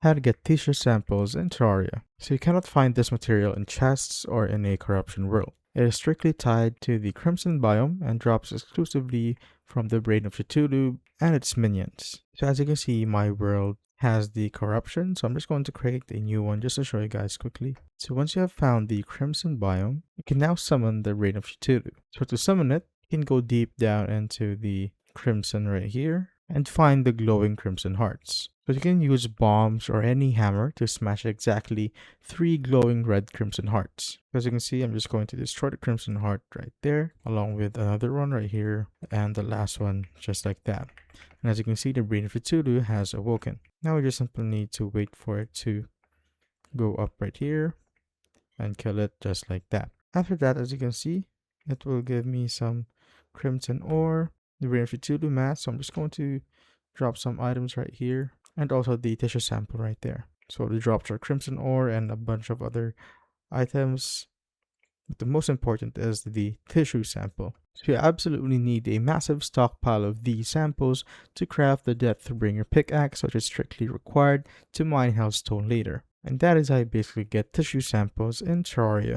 How to get tissue samples in Terraria. So you cannot find this material in chests or in a corruption world. It is strictly tied to the Crimson biome and drops exclusively from the brain of Cthulhu and its minions. So as you can see, my world has the corruption, so I'm just going to create a new one just to show you guys quickly. So once you have found the Crimson biome, you can now summon the brain of Cthulhu. So to summon it, you can go deep down into the Crimson right here and find the glowing Crimson hearts. So you can use bombs or any hammer to smash exactly 3 glowing red Crimson hearts. As you can see, I'm just going to destroy the Crimson heart right there, along with another one right here, and the last one just like that. And as you can see, the brain of Cthulhu has awoken. Now we just simply need to wait for it to go up right here and kill it just like that. After that, as you can see, it will give me some Crimson ore, the brain of Cthulhu mask. So I'm just going to drop some items right here, and also the tissue sample right there. So the drops are Crimson ore and a bunch of other items. But the most important is the tissue sample. So you absolutely need a massive stockpile of these samples to craft the Deathbringer pickaxe, which is strictly required to mine hellstone later. And that is how you basically get tissue samples in Terraria.